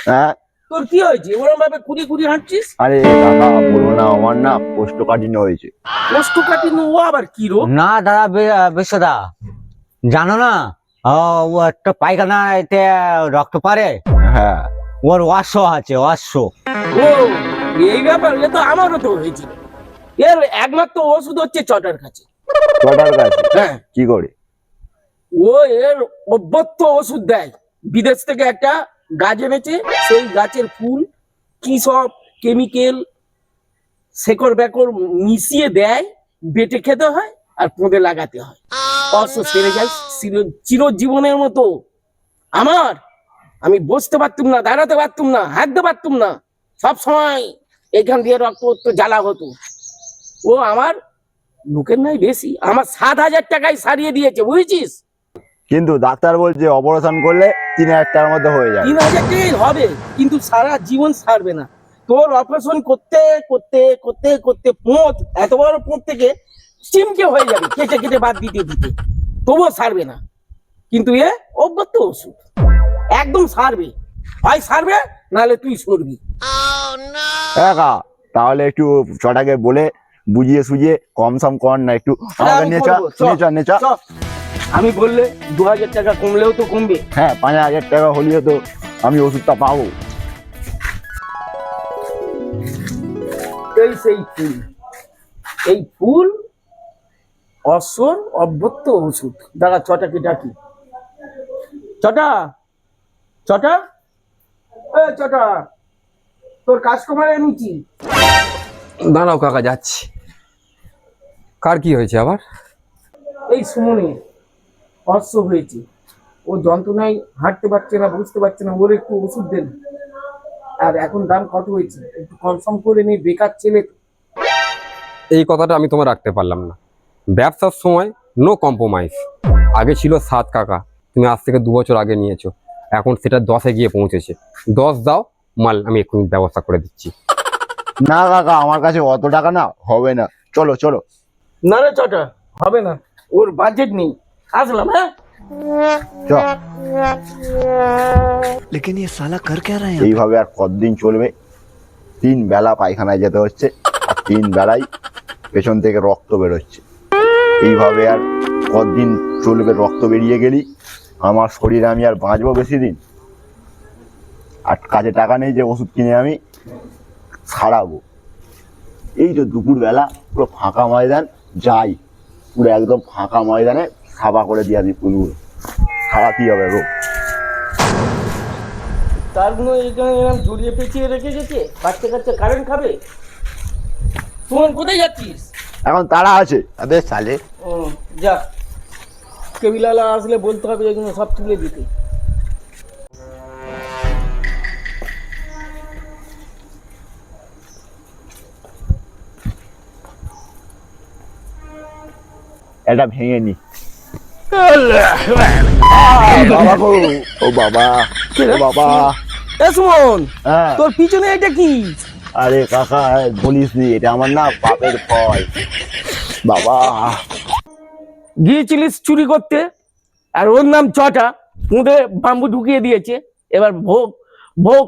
হ্যাঁ, তোর কি হয়েছে ওরম ভাবে কুড়ি কুড়ি হাঁটছিস? আরে কাকা বলো না, আমার না কোষ্ঠকাঠিন্য হয়েছে। কোষ্ঠকাঠিন্য ও আবার কি রোগ? না দাদা, বিশ্বদা জানো না, ও একটা পায়খানা এতে রক্ত পারে, হ্যাঁ, ওর অশ্ব আছে, অশ্ব। ও এই ব্যাপার, এ তো আমারও তো হয়েছিল। এর একমাত্র ওষুধ হচ্ছে চটার কাছে। চটার কাছে হ্যাঁ, কি করে? ও এর অব্যত্ত ওষুধ দেয়। বিদেশ থেকে একটা গাছ এনেছে, সেই গাছের ফুল কি সব কেমিক্যাল শেকড় বেকড় মিশিয়ে দেয়, বেটে খেতে হয় আর পোঁদে লাগাতে হয়। অর্থ সেরে যায় চিরজীবনের মতো। আমার, আমি বসতে পারতুম না, দাঁড়াতে পারতুম না, হাঁটতে পারতুম না, সব সময় এখান দিয়ে রক্ত জ্বালা হতো। ও আমার লোকের নাই বেশি, আমার 7,000 টাকায় সারিয়ে দিয়েছে, বুঝেছিস? কিন্তু ডাক্তার বলছে অপারেশন করলে 3,000 টাকার মধ্যে হয়ে যাবে। 3,000 টাকাই হবে, কিন্তু সারা জীবন সারবে না। তোর অপারেশন করতে করতে করতে করতে পোঁত, এত বড় পোঁত থেকে চিমকে হয়ে যাবে, কেটে কেটে বাদ দিতে দিতে, তবুও সারবে না। কিন্তু এ অব্যত্ত ওষুধ, একদম সারবে, হয় সারবে নাহলে তুই সরবি। হ্যাঁ কাকা, তাহলে একটু চটাকে বলে বুঝিয়ে সুঝিয়ে কম সম কর না একটু, আমাকে আমি নেচা করবো, চ, নেচা নেচা। চ। আমি বললে 2,000 টাকা কমলেও তো কমবে। হ্যাঁ, 5,000 টাকা হলেও তো আমি ওষুধটা পাবো। এই সেই ফুল, এই ফুল অসর অব্যত্ত ওষুধ। দাঁড়া, চটাকে ডাকি। চটা, চটা, এ চটা, তোর কাস্টমার এনেছি। দাঁড়াও কাকা, যাচ্ছি। কার কি হয়েছে আবার? এই সুমনে অশ্ব হয়েছে, ও যন্ত্রণায় হাঁটতে পারছে না, বুঝতে পারছে না, ওর একটু ওষুধ দেন। আর এখন দাম কত হয়েছে একটু কনফার্ম করে নি, বেকার ছেলে তো। এই কথাটা আমি তোমার রাখতে পারলাম না। ব্যবসার সময় নো কম্প্রোমাইজ। আগে ছিল 7 কাকা, তুমি আজ থেকে 2 বছর আগে নিয়েছো, এখন সেটা 10-এ গিয়ে পৌঁছেছে। 10 দাও, মাল আমি এক্ষুনি ব্যবস্থা করে দিচ্ছি। না কাকা, আমার কাছে অত টাকা না হবে না, চলো চলো। না রে চটা, হবে না, ওর বাজেট নেই। আসলাম, হ্যাঁ। চ। लेकिन ये साला कर क्या रहे हैं? এইভাবে আর কতদিন চলবে? 3 বেলা পায়খানায় যেতে হচ্ছে, আর 3 বেলাই পেছন থেকে রক্ত বেরোচ্ছে। এইভাবে আর কতদিন চলবে? রক্ত বেরিয়ে গেলি আমার শরীরে আমি আর বাঁচবো বেশি দিন? আর কাজে টাকা নেই যে ওষুধ কিনে আমি ছাড়াবো। এই তো দুপুরবেলা পুরো ফাঁকা ময়দান, যাই পুরো একদম ফাঁকা ময়দানে সাবা করে দিয়ে আমি ফুলগুলো ছাড়াতেই হবে রোগ। তারগুলো এখানে এরকম জড়িয়ে পেঁচিয়ে রেখে গেছে, কাটতে কাটতে কারেন্ট খাবে। সুমন, কোথায় যাচ্ছিস? এখন তারা আছে আবে সালে। ও, যা, কেবিলালা আসলে বলতে হবে এগুলো সব তুলে দিতে। এটা ভেঙে নি। বাবা গো, ও বাবা, ও বাবা। এ সুমন, হ্যাঁ, তোর পিছনে এটা কি? আরে কাকা বলিস নি, এটা আমার না বাপের ভয়। বাবা, গিয়েছিলিস চুরি করতে, আর ওর নাম চটা, মুখে বাম্বু ঢুকিয়ে দিয়েছে। এবার ভোগ ভোগ